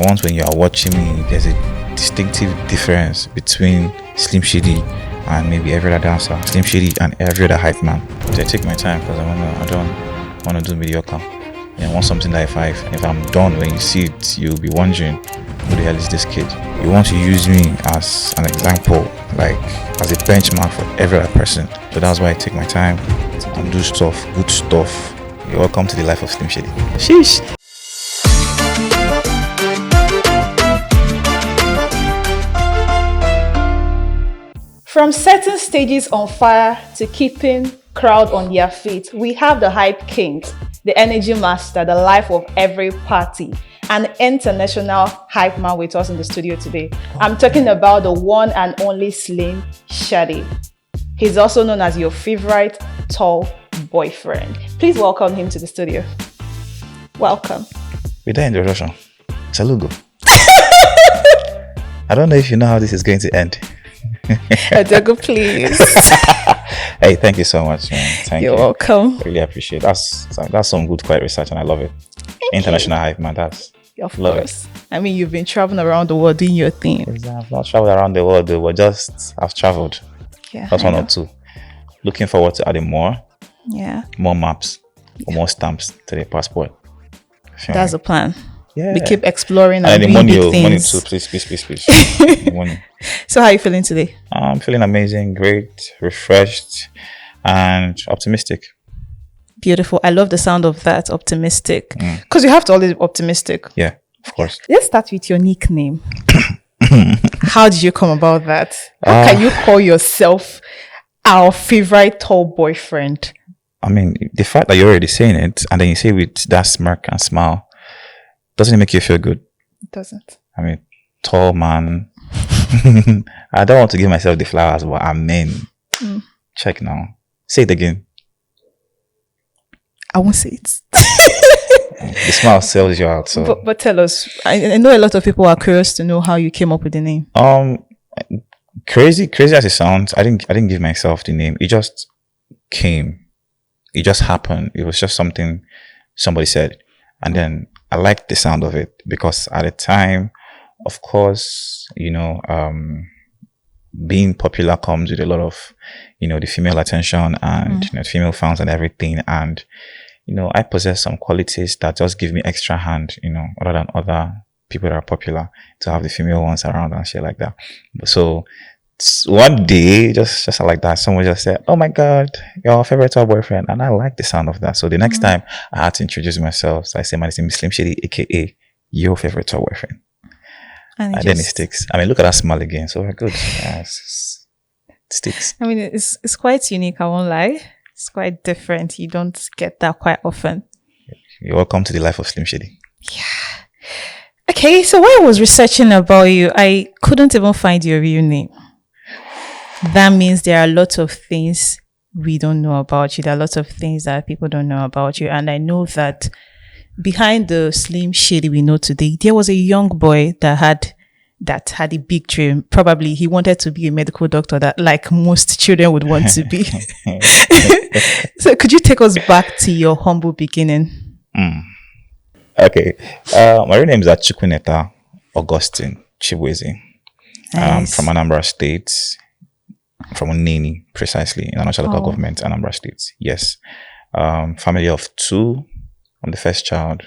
Once when you are watching me, there's a distinctive difference between SlymShady and maybe every other dancer, SlymShady and every other hype man. So I take my time because I don't want to do mediocre. I want something like 5. And if I'm done, when you see it, you'll be wondering, who the hell is this kid? You want to use me as an example, like as a benchmark for every other person. So that's why I take my time and do stuff, good stuff. You're welcome to the life of SlymShady. Sheesh. From setting stages on fire to keeping crowd on their feet, we have the hype king, the energy master, the life of every party, an international hype man with us in the studio today. I'm talking about the one and only SlymShady. He's also known as your favorite tall boyfriend. Please welcome him to the studio. Welcome. With that introduction, Salugo. I don't know if you know how this is going to end. Adego, please. Hey, thank you so much, man. Thank you. You're welcome. Really appreciate it. That's some good quiet research, and I love it. International hype, man. Of course. I mean, you've been traveling around the world doing your thing. I've not traveled around the world, though, but I've traveled. Yeah. That's one or two. Looking forward to adding more. Yeah. More maps, or more stamps to the passport. That's the plan. Yeah. We keep exploring and doing big things. Money too, please. Money. So how are you feeling today? I'm feeling amazing, great, refreshed, and optimistic. Beautiful. I love the sound of that, optimistic. Because you have to always be optimistic. Yeah, of course. Let's start with your nickname. How did you come about that? How can you call yourself our favorite tall boyfriend? I mean, the fact that you're already saying it, and then you say it with that smirk and smile, doesn't it make you feel good? It doesn't. I mean, tall man. I don't want to give myself the flowers, but amen. Check now. Say it again. I won't say it. The smile sells you out. So, but tell us. I know a lot of people are curious to know how you came up with the name. Crazy as it sounds, I didn't give myself the name. It just came. It just happened. It was just something somebody said, and then I liked the sound of it because at the time, of course, being popular comes with a lot of, the female attention and female fans and everything. And, I possess some qualities that just give me extra hand, other than other people that are popular, to have the female ones around and shit like that. So one day, just like that, someone just said, "Oh my God, your favorite tall boyfriend," and I like the sound of that. So the next time I had to introduce myself, so I say, "My name is SlymShady, aka your favorite tall boyfriend," and then it sticks. I mean, look at that smile again. So we're good. It sticks. I mean, it's quite unique. I won't lie. It's quite different. You don't get that quite often. You're welcome to the life of SlymShady. Yeah. Okay, so when I was researching about you, I couldn't even find your real name. That means there are lots of things we don't know about you. There are lots of things that people don't know about you. And I know that behind the SlymShady we know today, there was a young boy that had a big dream. Probably he wanted to be a medical doctor, that like most children would want to be. So could you take us back to your humble beginning? Okay. My real name is Chukwuneta Augustine Chibweze. Nice. From Anambra State. From Nini, precisely, in Anambra local government, Anambra State. Yes. Family of 2. I'm the first child.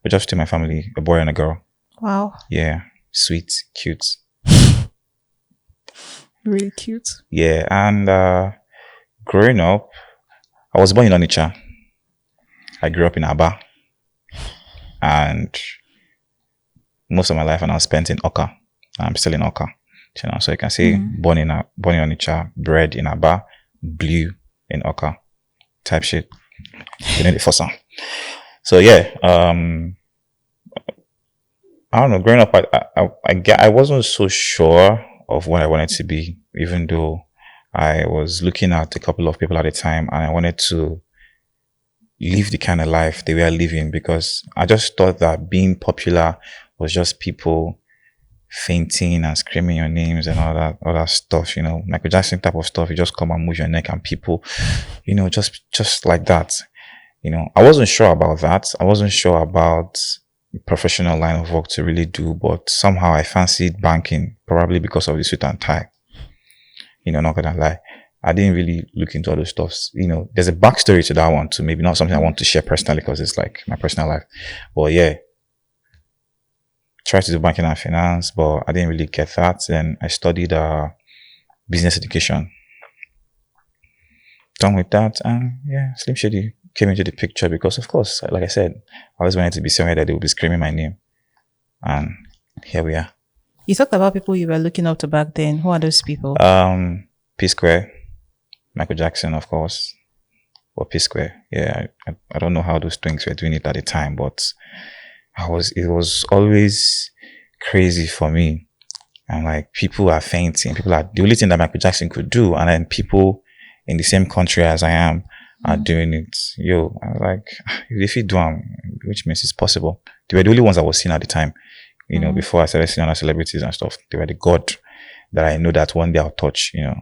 We're just in my family, a boy and a girl. Wow. Yeah. Sweet, cute. Really cute. Yeah. And growing up, I was born in Onitsha. I grew up in Aba. And most of my life I now spent in Oka. I'm still in Oka. So you can see born in Onitsha, bred in Aba, blue in Oka, type shit. You know the first sound. So yeah, I don't know. Growing up, I wasn't so sure of what I wanted to be, even though I was looking at a couple of people at the time, and I wanted to live the kind of life they were living, because I just thought that being popular was just people fainting and screaming your names and all that stuff, Michael Jackson type of stuff. You just come and move your neck and people, just like that. I wasn't sure about that. I wasn't sure about professional line of work to really do, but somehow I fancied banking, probably because of the suit and tie. Not gonna lie. I didn't really look into all those stuffs. There's a backstory to that one too. Maybe not something I want to share personally because it's like my personal life. But yeah, tried to do banking and finance, but I didn't really get that. Then I studied business education. Done with that, and yeah, SlymShady came into the picture because, of course, like I said, I always wanted to be somewhere that they would be screaming my name, and here we are. You talked about people you were looking up to back then. Who are those people? P Square, Michael Jackson, of course, or P Square. Yeah, I don't know how those things were doing it at the time, but it was always crazy for me. And like, people are fainting. People are the only thing that Michael Jackson could do, and then people in the same country as I am are doing it. Yo, I was like, if you do them, which means it's possible. They were the only ones I was seeing at the time. Before I started seeing other celebrities and stuff. They were the god that I know that one day I'll touch. Yeah.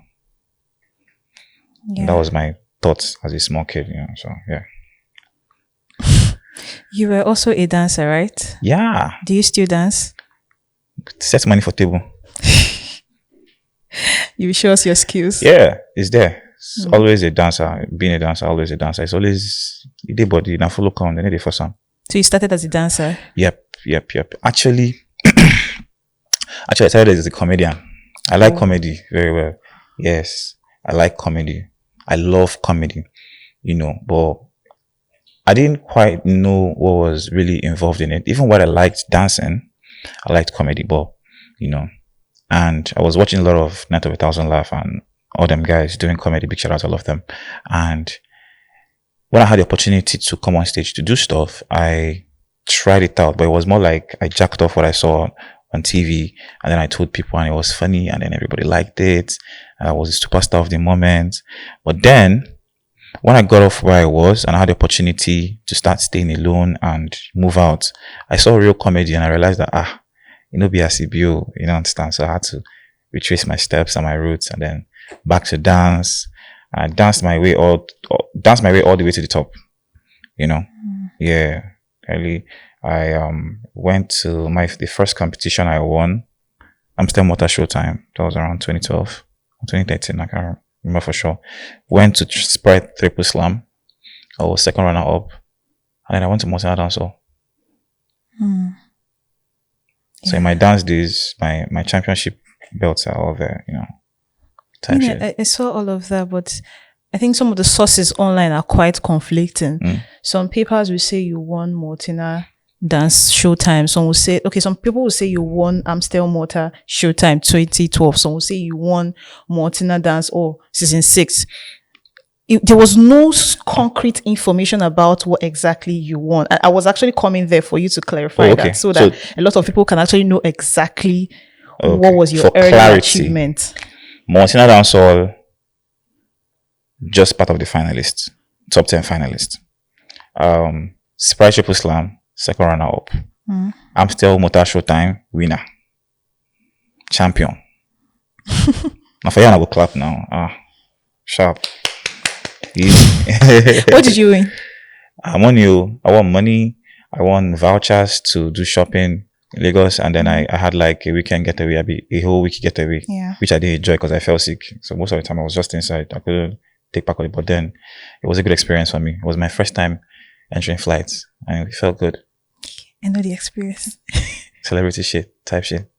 That was my thoughts as a small kid. So yeah. You were also a dancer, right? Yeah. Do you still dance? Set money for table. You show us your skills. Yeah, it's there. It's always a dancer. Being a dancer, always a dancer. It's always the body. Now follow come. They need it for some. So you started as a dancer? Yep. Actually, I started as a comedian. I like comedy very well. Yes, I like comedy. I love comedy. But I didn't quite know what was really involved in it. Even while I liked dancing, I liked comedy. But and I was watching a lot of Night of a Thousand Laugh and all them guys doing comedy. Big shout out to all of them. And when I had the opportunity to come on stage to do stuff, I tried it out, but it was more like I jacked off what I saw on TV, and then I told people, and it was funny, and then everybody liked it, and I was a superstar of the moment. But then, when I got off where I was, and I had the opportunity to start staying alone and move out, I saw real comedy, and I realized that, be a CBO, understand? So I had to retrace my steps and my roots, and then back to dance. I danced my way all the way to the top. Yeah. Really, I went to the first competition I won, Amstel Motor Showtime. That was around 2012 or 2013. I can't remember for sure. Went to Sprite Triple Slam. I was second runner up, and then I went to Montana Dance Hall. So in my dance days, my championship belts are all there. I saw all of that, but I think some of the sources online are quite conflicting. Some papers will say you won Mortina Dance Showtime. Some people will say you won Amstel Motor Showtime 2012. Some will say you won Mortina Dance or season 6. There was no concrete information about what exactly you won. I was actually coming there for you to clarify that so that a lot of people can actually know exactly what was your early achievement. Mortina Dance Hall, just part of the finalists, top 10 finalists. Sprite Triple Slam, second runner up. Amstel Motor Showtime, winner. Champion. Now for you, I will clap now. Sharp. What did you win? I won money. I won vouchers to do shopping in Lagos, and then I had like a weekend getaway, a whole week getaway, which I didn't enjoy because I fell sick. So most of the time I was just inside. I couldn't take back on it, but then it was a good experience for me. It was my first time entering flights, and it felt good. I know the experience. Celebrity type shit.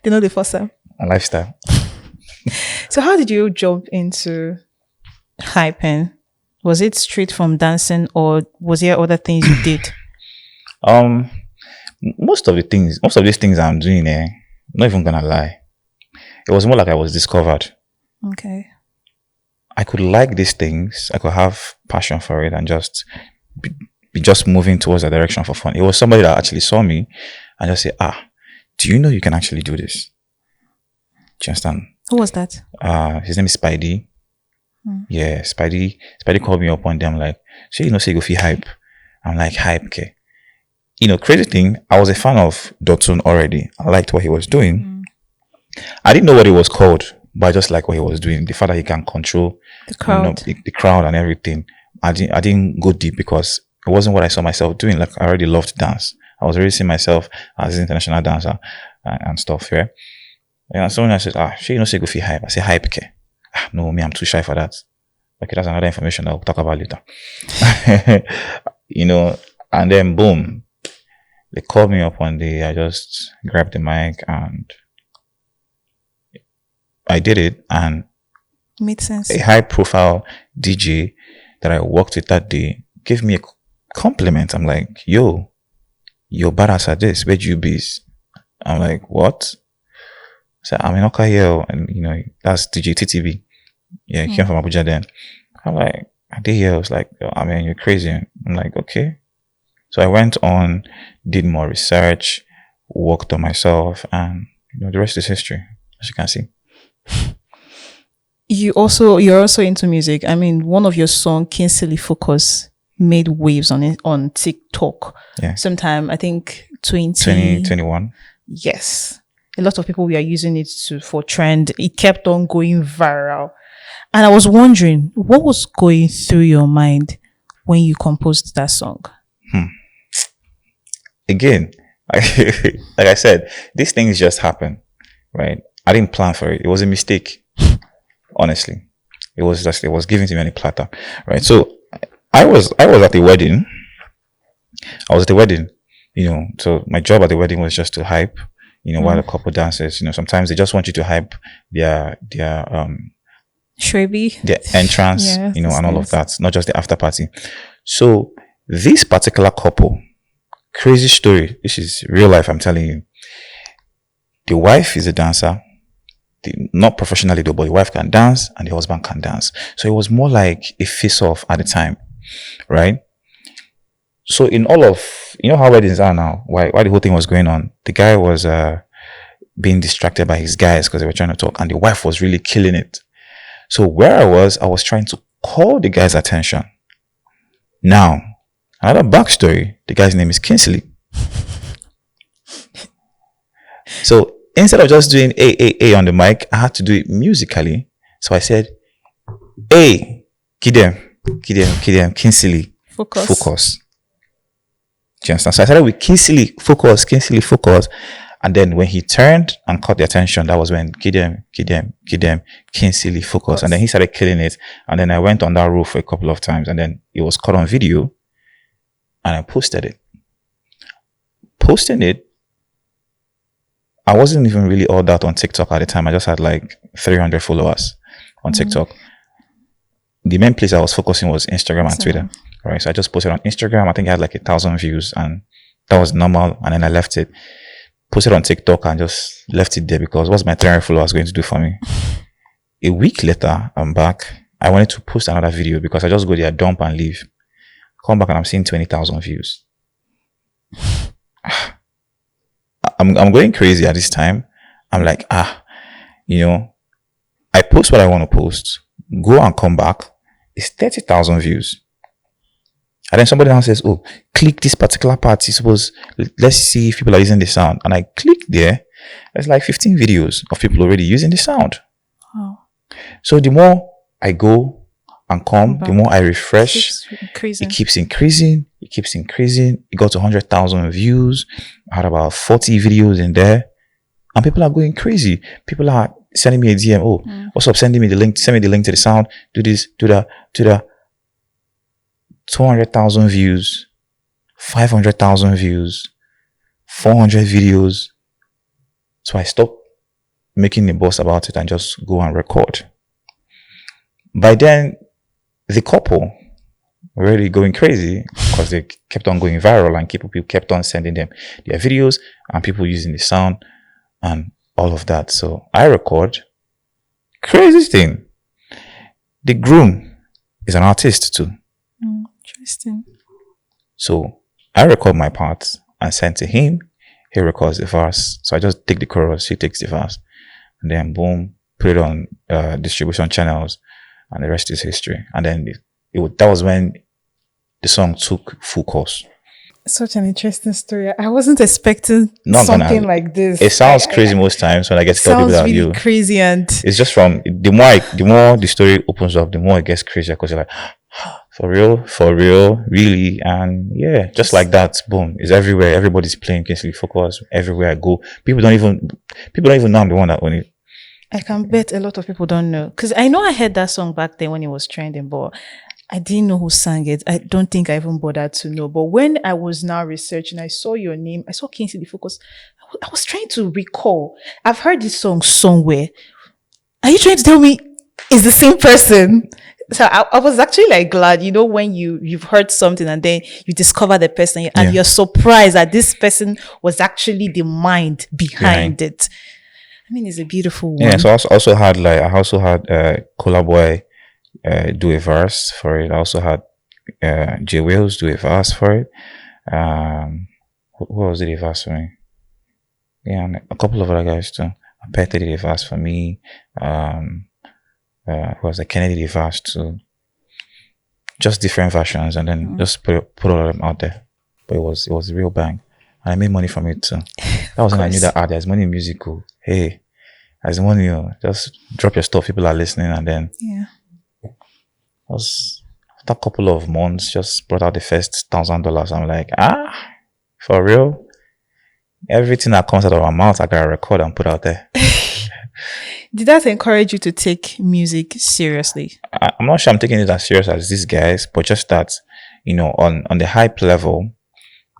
They know the first time. A lifestyle. So how did you jump into hyping? Was it straight from dancing, or was there other things you did? Most of these things I'm doing, not even gonna lie, it was more like I was discovered. Okay. I could like these things. I could have passion for it and just be just moving towards that direction for fun. It was somebody that actually saw me and just said, do you know you can actually do this? Do you understand? Who was that? His name is Spidey. Yeah, Spidey called me up one day. I'm like, so you say you go feel hype. I'm like, hype, okay. Crazy thing, I was a fan of Dotun already. I liked what he was doing. I didn't know what it was called, but I just liked what he was doing. The fact that he can control the crowd, the crowd and everything. I didn't go deep because it wasn't what I saw myself doing. Like, I already loved dance I was already seeing myself as an international dancer and stuff. Yeah. And someone else says, she say go for hype. I say hype. Okay. No, me, I'm too shy for that. Okay, that's another information that we'll talk about later. And then boom, they called me up one day. I just grabbed the mic and I did it. And made sense. a high profile DJ that I worked with that day gave me a compliment. I'm like, yo, you're badass at this. Where'd you be? I'm like, what? So I'm in Okahio, and that's DJ TTV. Yeah, he came from Abuja then. I'm like, I did hear. I was like, you're crazy. I'm like, okay. So I went on, did more research, worked on myself, and the rest is history, as you can see. You're also into music. I mean, one of your songs, Kinsley Focus, made waves on TikTok. Yeah. Sometime, I think 2021. Yes. A lot of people were using it for trend. It kept on going viral. And I was wondering, what was going through your mind when you composed that song? Again, like I said, these things just happen, right? I didn't plan for it. It was a mistake. Honestly, it was given to me on a platter, right? So I was at the wedding. So my job at the wedding was just to hype, while the couple dances, sometimes they just want you to hype their Shrebi, their entrance, and all of that, not just the after party. So this particular couple, crazy story. This is real life, I'm telling you. The wife is a dancer. Not professionally though, but the wife can dance and the husband can dance. So it was more like a face-off at the time, right? So in all of, how weddings are now, why the whole thing was going on, the guy was being distracted by his guys because they were trying to talk, and the wife was really killing it. So where I was trying to call the guy's attention. Now, another backstory, the guy's name is Kinsley. So instead of just doing A on the mic, I had to do it musically. So I said, A, Kidem, Kinsley, focus. Do you understand? So I started with Kinsley, focus. And then when he turned and caught the attention, that was when Kidem, Kinsley, focus. And then he started killing it. And then I went on that roof for a couple of times. And then it was caught on video. And I posted it. Posting it, I wasn't even really all that on TikTok at the time. I just had like 300 followers on TikTok. The main place I was focusing was Instagram and Twitter. Right. So I just posted on Instagram. I think I had like 1,000 views, and that was normal. And then I left it, posted on TikTok, and just left it there because what's my 300 followers going to do for me? A week later, I'm back. I wanted to post another video because I just go there, dump and leave. Come back and I'm seeing 20,000 views. I'm going crazy at this time. I'm like, I post what I want to post, go and come back. It's 30,000 views. And then somebody else says, oh, click this particular part. Suppose, let's see if people are using the sound. And I click there. There's like 15 videos of people already using the sound. Wow. So the more I go and come, the more I refresh. It keeps increasing. It got to 100,000 views. I had about 40 videos in there. And people are going crazy. People are sending me a DM. Oh, what's up? Send me the link to the sound. Do this, do that, 200,000 views, 500,000 views, 400 videos. So I stopped making a boss about it and just go and record. By then, the couple were really going crazy because they kept on going viral and people kept on sending them their videos and people using the sound and all of that. So I record. Crazy thing. The groom is an artist too. Interesting. So I record my parts and send to him. He records the verse. So I just take the chorus, he takes the verse, and then boom, put it on distribution channels, and the rest is history. And then that was when the song took full course. Such an interesting story. I wasn't expecting something like this. It sounds crazy most times when I get to tell people that really you. Crazy, and it's just from the more the story opens up, the more it gets crazier because you're like, for real, really. And yeah, just like that, boom, it's everywhere. Everybody's playing Kingsley Focus everywhere I go. People don't even know I'm the one that own it. I can bet a lot of people don't know. Because I know I heard that song back then when it was trending, but I didn't know who sang it. I don't think I even bothered to know. But when I was now researching, I saw your name. I saw Kingsley Focus. I was trying to recall. I've heard this song somewhere. Are you trying to tell me it's the same person? So I was actually like glad, when you've heard something and then you discover the person and Yeah. you're surprised that this person was actually the mind behind it. I mean, it's a beautiful one. Yeah, so I also had Cola Boy do a verse for it. I also had J Wales do a verse for it. Who else did a verse for me? Yeah, and a couple of other guys too. Pete did a verse for me. Who was the Kennedy did a verse too. Just different versions, and then just put all of them out there. But it was a real bang, and I made money from it too. That was when I knew that there's money in music. Cool. Hey, there's money. Just drop your stuff. People are listening, and then Yeah. was after a couple of months, just brought out the first $1,000. I'm like, for real? Everything that comes out of our mouth, I gotta record and put out there. Did that encourage you to take music seriously? I'm not sure I'm taking it as serious as these guys, but just that, on the hype level,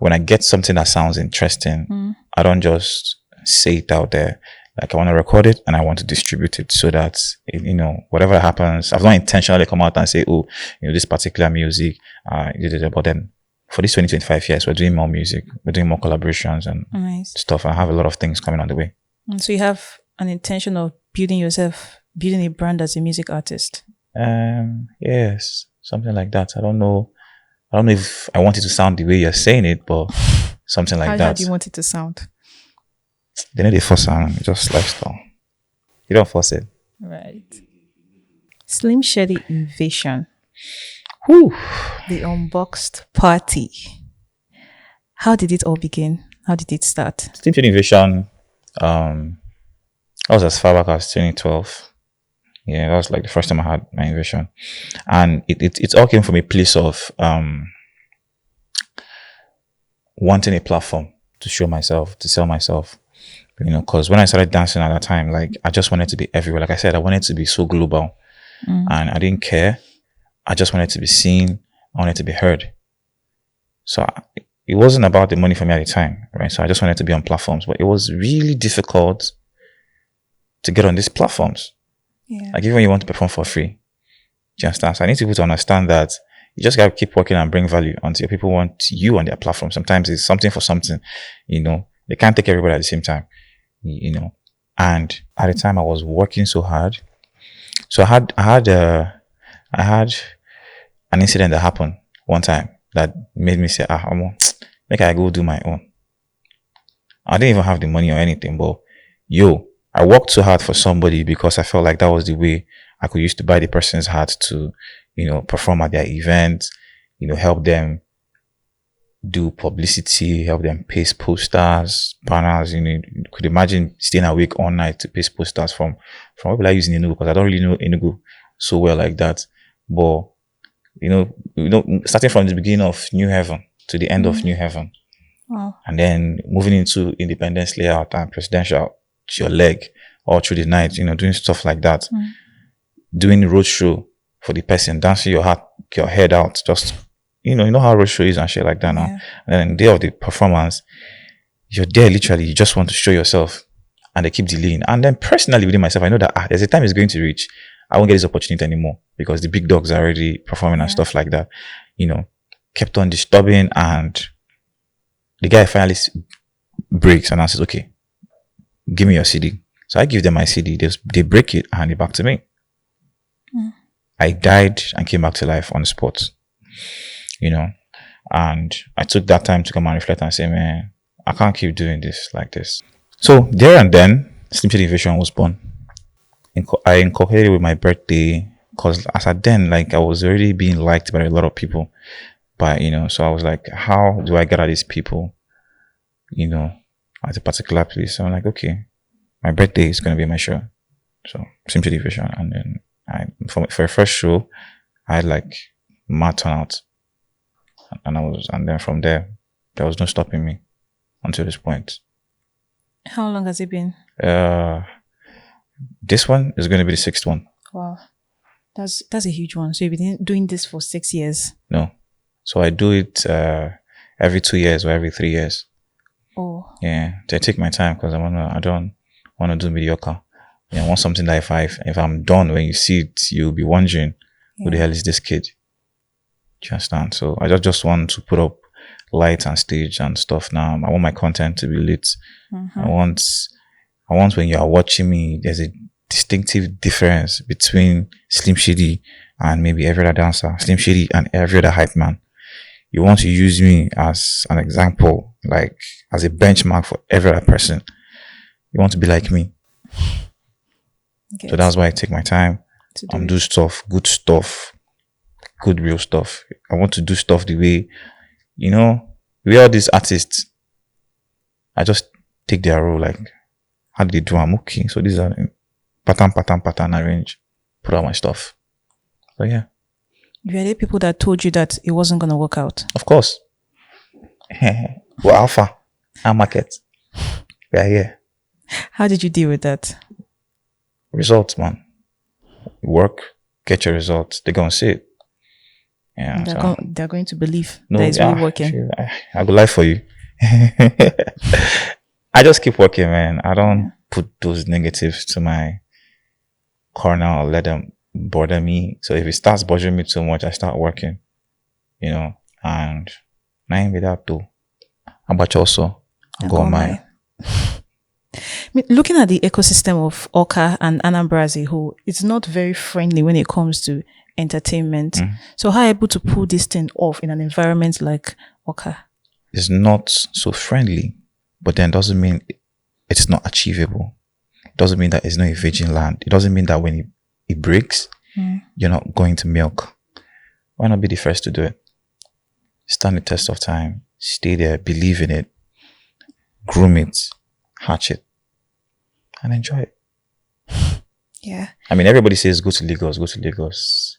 when I get something that sounds interesting, I don't just say it out there. Like I want to record it and I want to distribute it so that, whatever happens, I've not intentionally come out and say, oh, this particular music, but then for this 2025 years, we're doing more music, we're doing more collaborations and stuff. I have a lot of things coming on the way. So you have an intention of building a brand as a music artist? Yes, something like that. I don't know if I want it to sound the way you're saying it, but something like that. How do you want it to sound? They know they force sound, just lifestyle. You don't force it. Right. SlymShady Invasion. Whew. The Unboxed Party. How did it all begin? How did it start? SlymShady Invasion, I was as far back as 2012. Yeah, that was like the first time I had my invasion. And it all came from a place of wanting a platform to show myself, to sell myself. Because when I started dancing at that time, like I just wanted to be everywhere. Like I said, I wanted to be so global. And I didn't care. I just wanted to be seen. I wanted to be heard. So it wasn't about the money for me at the time, right? So I just wanted to be on platforms. But it was really difficult to get on these platforms. Yeah. Like even when you want to perform for free. Do you understand? So I need people to understand that you just got to keep working and bring value until people want you on their platform. Sometimes it's something for something, They can't take everybody at the same time, And at the time I was working so hard. So I had an incident that happened one time that made me say, make I go do my own. I didn't even have the money or anything, but I worked so hard for somebody because I felt like that was the way I could use to buy the person's heart to, perform at their event, help them do publicity, help them paste posters, banners. You could imagine staying awake all night to paste posters from people I use in Enugu, because I don't really know Enugu so well like that. But, starting from the beginning of New Heaven to the end of New Heaven. Wow. And then moving into Independence Layout and Presidential to your leg all through the night, doing stuff like that. Doing the roadshow for the person, dancing your head out, just, you know how roadshow is and shit like that now. Yeah. And then the day of the performance, you're there literally, you just want to show yourself and they keep delaying. And then personally within myself, I know that there's a time it's going to reach. I won't get this opportunity anymore because the big dogs are already performing and stuff like that. Kept on disturbing, and the guy finally breaks and I says, okay, give me your CD. So I give them my CD. They break it and hand it back to me. I died and came back to life on the spot. And I took that time to come and reflect and say, man, I can't keep doing this like this. So there and then, SlymShady Invasion was born. I incorporated it with my birthday because as at then, like I was already being liked by a lot of people. But, so I was like, how do I get at these people, at a particular place? So I'm like, okay, my birthday is going to be my show. So SlymShady Invasion. And then for a first show, I had like mad turnout. And then from there was no stopping me until this point. How long has it been? This one is going to be the sixth one. Wow. That's a huge one. So you've been doing this for 6 years? No. So I do it every 2 years or every 3 years. Oh. Yeah. I take my time because I don't want to do mediocre. Yeah, I want something that if I'm done, when you see it, you'll be wondering, who the hell is this kid? Do you understand? So I just want to put up lights and stage and stuff now. I want my content to be lit. Mm-hmm. I want when you are watching me, there's a distinctive difference between SlymShady and maybe every other dancer, SlymShady and every other hype man. You want to use me as an example, like as a benchmark for every other person. You want to be like me. Okay. So that's why I take my time and do stuff, good real stuff. I want to do stuff the way, we all these artists. I just take their role, like, how do they do? I'm okay. So these are pattern, arrange, put out my stuff. So yeah. Were there people that told you that it wasn't going to work out? Of course. We're alpha. Our market. We are here. How did you deal with that? Results, man. Work, get your results. They're going to see it. Yeah. They're going to believe that it's really working. I go lie for you. I just keep working, man. I don't put those negatives to my corner or let them bother me. So if it starts bothering me too much, I start working, and I ain't with that too. How about you also? I go on mine. Looking at the ecosystem of Awka and Anambra as a whole, it's not very friendly when it comes to entertainment. So how are you able to pull this thing off in an environment like Awka? It's not so friendly, but then doesn't mean it's not achievable. It doesn't mean that it's not a virgin land. It doesn't mean that when it breaks, you're not going to milk. Why not be the first to do it? Stand the test of time. Stay there, believe in it, groom it, hatch it, and enjoy it. Yeah. I mean, everybody says go to Lagos, go to Lagos.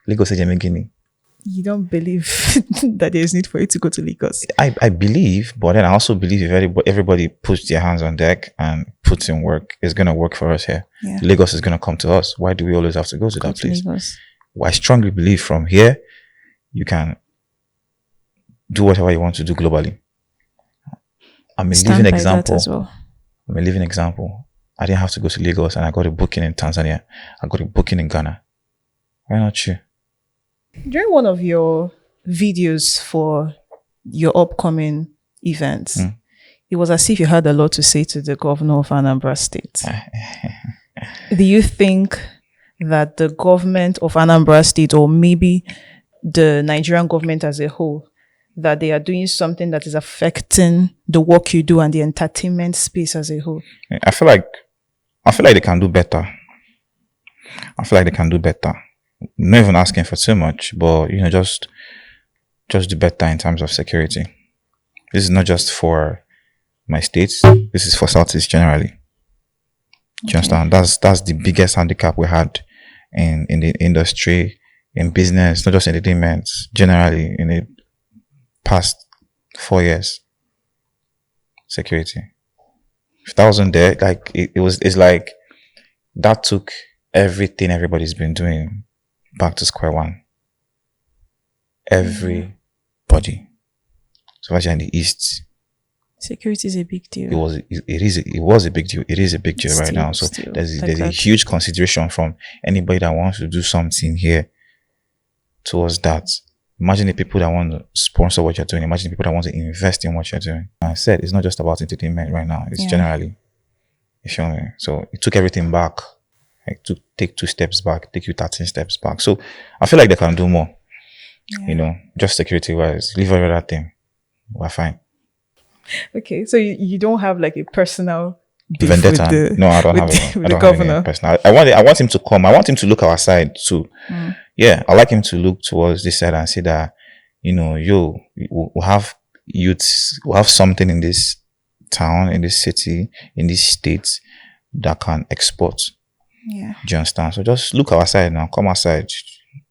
Lagos is Guinea. You don't believe that there's need for you to go to Lagos? I believe, but then I also believe if everybody puts their hands on deck and puts in work, it's going to work for us here. Yeah. Lagos is going to come to us. Why do we always have to go to that place? Lagos. Well, I strongly believe from here, you can do whatever you want to do globally. I'm a living example. As well. I'm a living example. I didn't have to go to Lagos and I got a booking in Tanzania. I got a booking in Ghana. Why not you? During one of your videos for your upcoming events, it was as if you had a lot to say to the governor of Anambra State. Do you think that the government of Anambra State, or maybe the Nigerian government as a whole, that they are doing something that is affecting the work you do and the entertainment space as a whole? I feel like they can do better. Not even asking for too much, but just do better in terms of security. This is not just for my states. This is for Southeast generally. Do you understand? That's the biggest handicap we had in the industry, in business, not just entertainment, generally in the past 4 years. Security. If that wasn't there, like it's like that took everything everybody's been doing back to square one. Everybody. So actually in the East, security is a big deal. It was a big deal. It is a big deal right now. So there's a huge consideration from anybody that wants to do something here towards that. Imagine the people that want to sponsor what you're doing. Imagine the people that want to invest in what you're doing. I said it's not just about entertainment right now. It's generally. You feel me? So it took everything back. Like to take 2 steps back, take you 13 steps back. So I feel like they can do more. Just security wise. Leave every other thing. We're fine. Okay, so you don't have like a personal vendetta? No, I don't have with the governor. Personal. I want him to come. I want him to look our side too. Yeah, I like him to look towards this side and say that, we'll have youths, we'll have something in this town, in this city, in these states that can export. Yeah. Do you understand? So just look our side now. Come outside.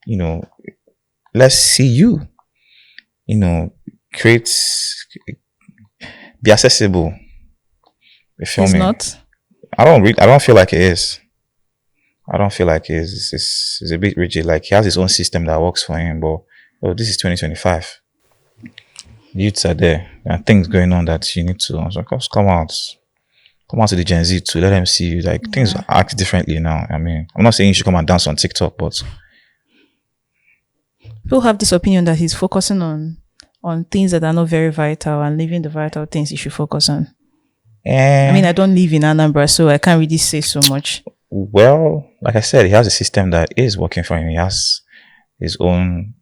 Let let's see you. Create, be accessible. You feel He's me? not. I don't feel like it is. I don't feel like it's a bit rigid. Like he has his own system that works for him, but this is 2025. Youths are there. There are things going on that you need to. I was like, oh, come out to the Gen Z to let them see you. Like things act differently now. I mean, I'm not saying you should come and dance on TikTok, but People have this opinion that he's focusing on things that are not very vital and leaving the vital things he should focus on. I mean, I don't live in Anambra, so I can't really say so much. Well, like I said, he has a system that is working for him. He has his own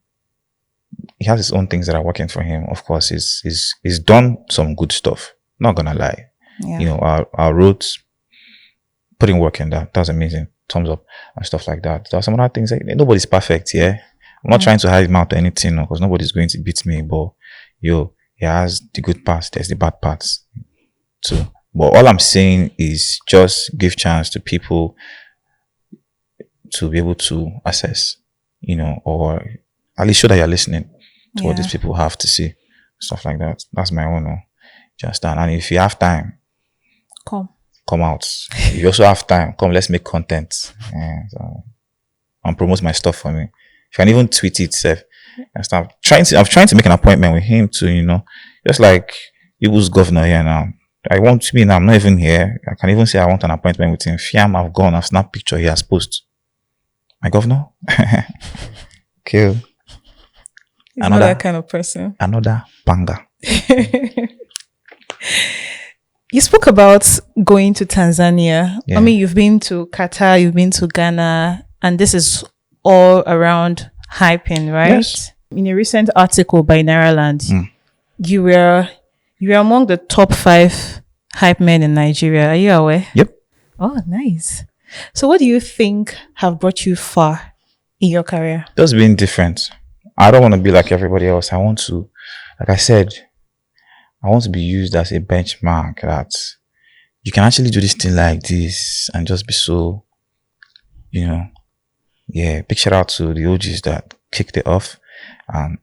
things that are working for him. Of course, he's done some good stuff. Not gonna lie. Yeah. Our roots, putting work in that. That's amazing. Thumbs up and stuff like that. There are some other things like nobody's perfect, yeah. I'm not trying to hide him out or anything, because nobody's going to beat me. But he has the good parts. There's the bad parts too. But all I'm saying is just give chance to people to be able to assess, or at least show that you're listening to what these people have to say, stuff like that. That's my own. Just that. And if you have time, come out. If you also have time, come. Let's make content and promote my stuff for me. If you can even tweet it, Seth. I'm trying to make an appointment with him to, just like he was governor here now. I want to be now. I'm not even here. I can even say I want an appointment with him. Fiam, I've gone. I've snapped picture. He has posted. My governor. Kill. Another that kind of person. Another banger. You spoke about going to Tanzania. Yeah. I mean, you've been to Qatar, you've been to Ghana, and this is all around hyping, right? Yes. In a recent article by Nairaland, you were among the top 5 hype men in Nigeria. Are you aware? Yep. Oh, nice. So what do you think have brought you far in your career? Just being different. I don't want to be like everybody else. I want to, like I said, I want to be used as a benchmark that you can actually do this thing like this and just be so, big shout out to the OGs that kicked it off and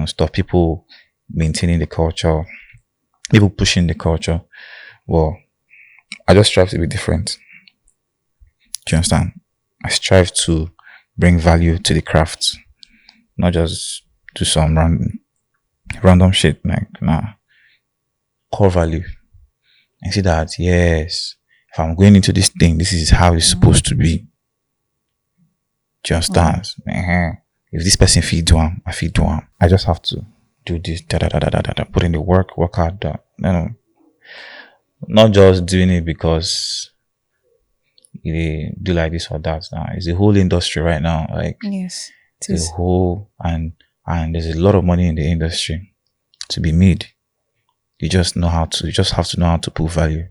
stop people maintaining the culture, people pushing the culture. Well, I just strive to be different. Do you understand? I strive to bring value to the craft, not just do some random shit. Like, core value. And see that, yes, if I'm going into this thing, this is how it's supposed to be. Do you understand? If this person feed do him, I feed do him. I just have to do this, put in the work hard. Not just doing it because you do like this or that. It's a whole industry right now. Like, yes, it's a whole, and there's a lot of money in the industry to be made. You just have to know how to put value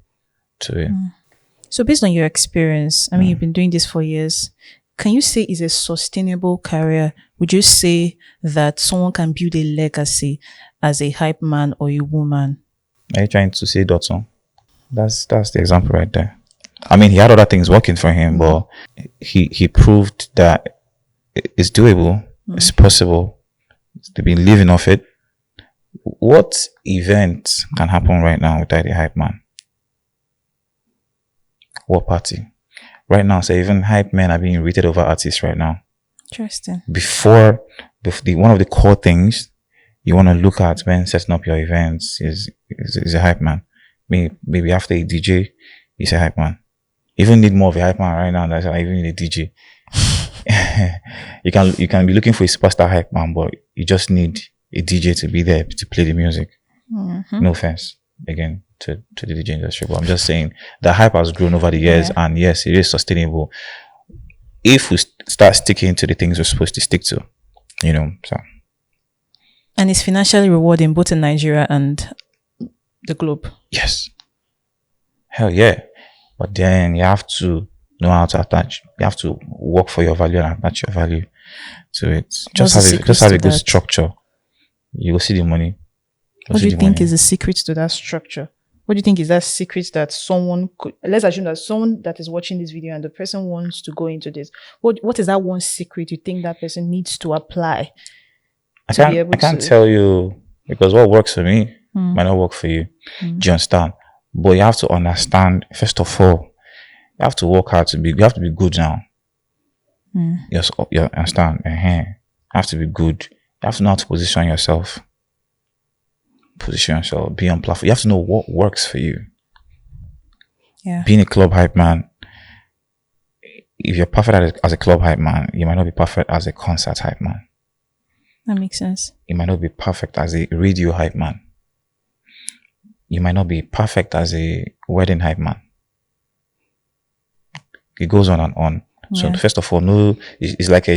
to it. So based on your experience, I mean, you've been doing this for years. Can you say it's a sustainable career? Would you say that someone can build a legacy as a hype man or a woman? Are you trying to say Dotson? That's the example right there. I mean, he had other things working for him, but he proved that it's doable, it's possible to be living off it. What event can happen right now without a hype man? What party? Right now, so even hype men are being rated over artists right now. Interesting. Before one of the core things you want to look at when setting up your events is a hype man. Maybe after a DJ, he's a hype man. You even need more of a hype man right now. That's why I even need a DJ. You can be looking for a superstar hype man, but you just need a DJ to be there to play the music. No offense again to the DJ industry, but I'm just saying the hype has grown over the years, and yes, it is sustainable if we start sticking to the things we're supposed to stick to, so. And it's financially rewarding both in Nigeria and the globe. Yes. Hell yeah. But then you have to know how to attach. You have to work for your value and attach your value to it. Just have a good structure. You will see the money. What do you think is the secret to that structure? What do you think is that secret that someone could, let's assume that someone that is watching this video and the person wants to go into this. What is that one secret you think that person needs to apply to be able I can't to. tell you because what works for me might not work for you. Do you understand? But you have to understand, first of all, you have to work hard you have to be good now. Yes, you understand? You have to be good. You have to know how to position yourself. Be on platform. You have to know what works for you. Yeah. Being a club hype man, if you're perfect as a club hype man, you might not be perfect as a concert hype man. That makes sense. You might not be perfect as a radio hype man. You might not be perfect as a wedding hype man. It goes on and on. So first of all, it's like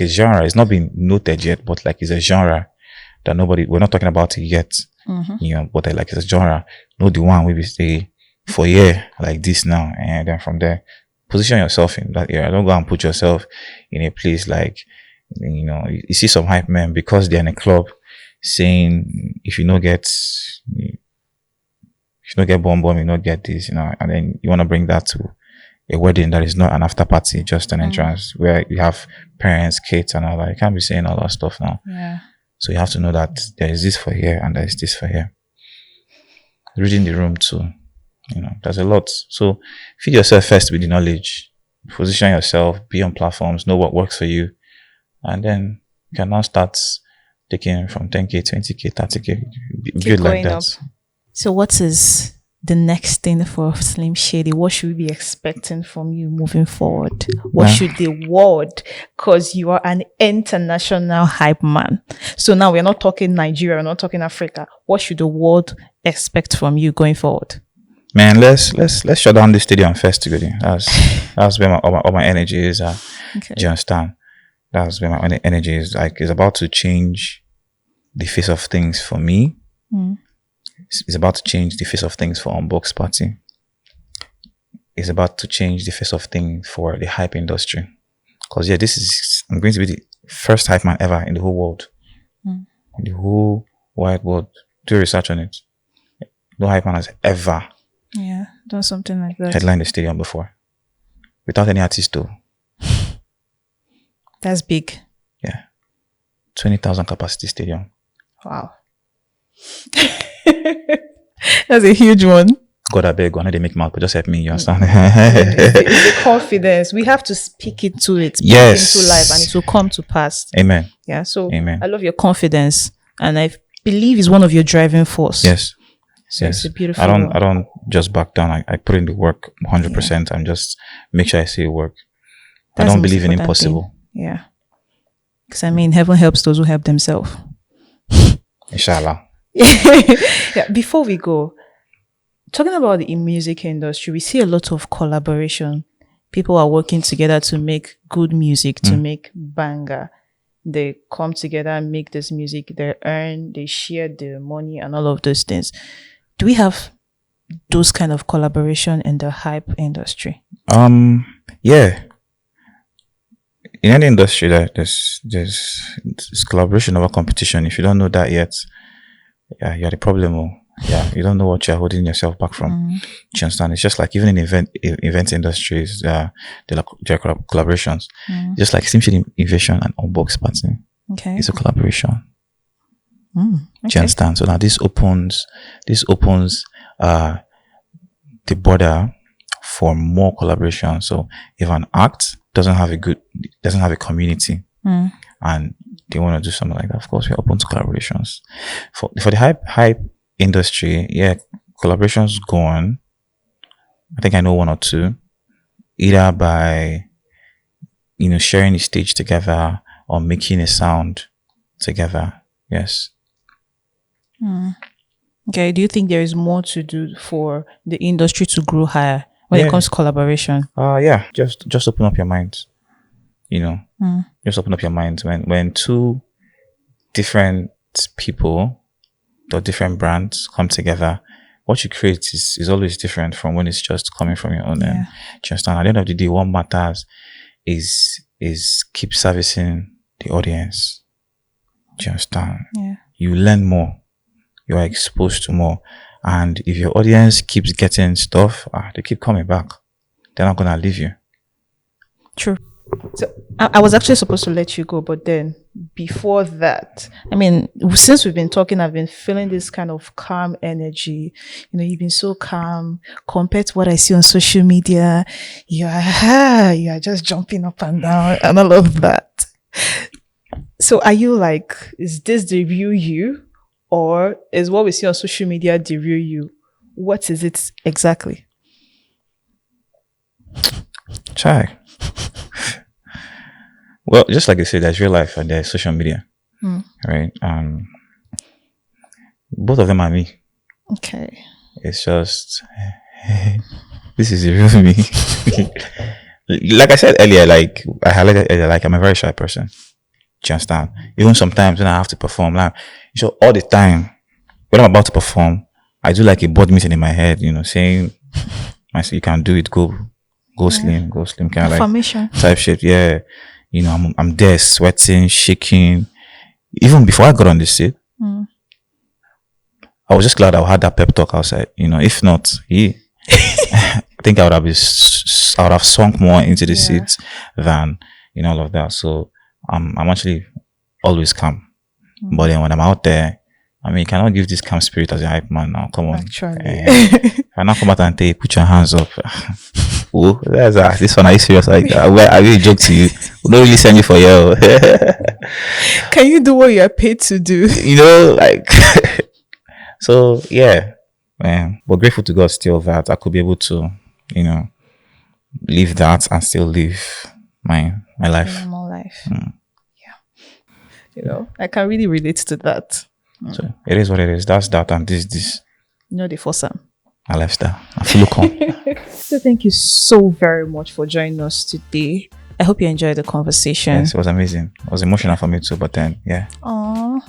a genre. It's not been noted yet, but like it's a genre that we're not talking about it yet. You know, but like it's a genre. Know the one we stay for a year like this now, and then from there, position yourself in that area. Don't go and put yourself in a place like, you know, you see some hype men because they're in a club saying if you don't get bomb, you don't get this, you know, and then you want to bring that to a wedding that is not an after party, just an entrance where you have parents, kids, and all that. You can't be saying all that stuff now. Yeah. So you have to know that there is this for here and there is this for here. Reading the room too, you know, there's a lot. So feed yourself first with the knowledge, position yourself, be on platforms, know what works for you, and then you can now start taking from 10k, 20k, 30k, build like that. Up. So what is the next thing for SlymShady? What should we be expecting from you moving forward? What should the world, because you are an international hype man. So now we're not talking Nigeria, we're not talking Africa. What should the world expect from you going forward? Man, let's shut down the stadium first together. That's where all my energy is. Okay. Do you understand? That's where my energy is. Like, it's about to change the face of things for me. It's about to change the face of things for Unbox Party. It's about to change the face of things for the hype industry. Because I'm going to be the first hype man ever in the whole world. In the whole wide world. Do research on it. No hype man has ever done something like that. Headlined the stadium before. Without any artist though. That's big. Yeah. 20,000 capacity stadium. Wow. That's a huge one. God, I beg, I know they make mouth, but just help me, you understand? It's the confidence. We have to speak into it. Speak into life, and it will come to pass. Amen. Yeah, so Amen. I love your confidence, and I believe it's one of your driving force. Yes. So yes. It's a beautiful I don't just back down. I put in the work 100% and just make sure I see it work. I don't believe in impossible. Yeah. Because I mean, heaven helps those who help themselves. Inshallah. Yeah. Before we go, talking about the music industry, we see a lot of collaboration. People are working together to make good music, to make banger. They come together and make this music. They earn, they share the money and all of those things. Do we have those kind of collaboration in the hype industry? Yeah. In any industry, there's collaboration over competition. If you don't know that yet, yeah, you're the problem. Yeah, you don't know what you're holding yourself back from. Do you understand? It's just like even in event industries, there are collaborations. Just like SlymShady Invasion and Unbox Party. Okay, it's a collaboration. Okay. Do you understand? So now this opens the border for more collaboration. So if an act doesn't have a community and they want to do something like that, of course we're open to collaborations. For the hype industry, yeah, collaborations go on. I think I know one or two, either by sharing the stage together or making a sound together. Yes. Okay. Do you think there is more to do for the industry to grow higher when it comes to collaboration? Yeah. Just open up your mind. Just open up your mind. When two different people or different brands come together, what you create is always different from when it's just coming from your own end. Do you understand? At the end of the day, what matters is keep servicing the audience. Do you understand? Yeah. You learn more. You are exposed to more. And if your audience keeps getting stuff, they keep coming back. They're not going to leave you. True. So I was actually supposed to let you go, but then before that, I mean, since we've been talking, I've been feeling this kind of calm energy. You know, you've been so calm compared to what I see on social media. You are just jumping up and down and all of that. So are you like, is this the real you, or is what we see on social media the real you? What is it exactly? Try. Well, just like I said, there's real life and there's social media, right? Both of them are me. Okay. It's just this is the real me. Like I said earlier, like I highlighted earlier, like I'm a very shy person. Do you understand? Even sometimes when I have to perform, like so all the time when I'm about to perform, I do like a board meeting in my head, you know, saying, "I say you can do it, go slim, kind of like Affirmation. type shit." Yeah, you know, I'm there, sweating, shaking. Even before I got on the seat, I was just glad I had that pep talk outside. You know, if not, I think I would have sunk more into the seats than all of that. So I'm actually always calm. But then when I'm out there, I mean, you cannot give this calm spirit as a hype man now. Come on. Actually. I now come out and tell you, put your hands up. Oh, this one, are you serious? Like, I really joke to you. We don't really send you for you. Can you do what you are paid to do? You know, like, so yeah, man. But grateful to God still that I could be able to, live that and still live my life. Normal life. Yeah. I can really relate to that. So it is what it is. That's that, and this. The foursome. My lifestyle. I feel calm. So thank you so very much for joining us today. I hope you enjoyed the conversation. Yes, it was amazing. It was emotional for me too, but then, yeah. Aww.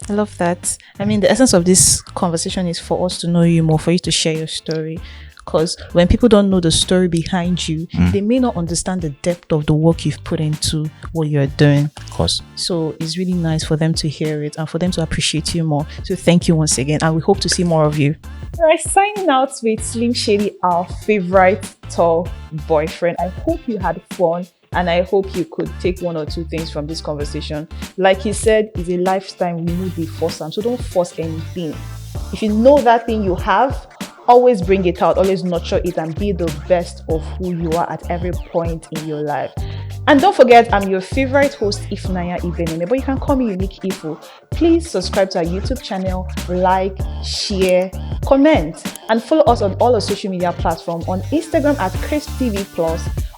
I love that. I mean, the essence of this conversation is for us to know you more, for you to share your story. Because when people don't know the story behind you, they may not understand the depth of the work you've put into what you're doing. Of course. So it's really nice for them to hear it and for them to appreciate you more. So thank you once again, and we hope to see more of you. All right, signing out with SlymShady, our favorite tall boyfriend. I hope you had fun, and I hope you could take one or two things from this conversation. Like he said, it's a lifestyle. We need the foursome, so don't force anything. If you know that thing you have, always bring it out, always nurture it, and be the best of who you are at every point in your life. And don't forget, I'm your favorite host, Ifnaya Ibeneme, but you can call me Unique Ifo. Please subscribe to our YouTube channel, like, share, comment, and follow us on all our social media platforms, on Instagram at CrispTv+,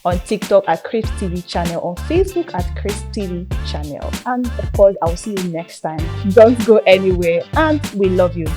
on TikTok at CrispTv channel, on Facebook at CrispTv channel. And of course, I'll see you next time. Don't go anywhere, and we love you.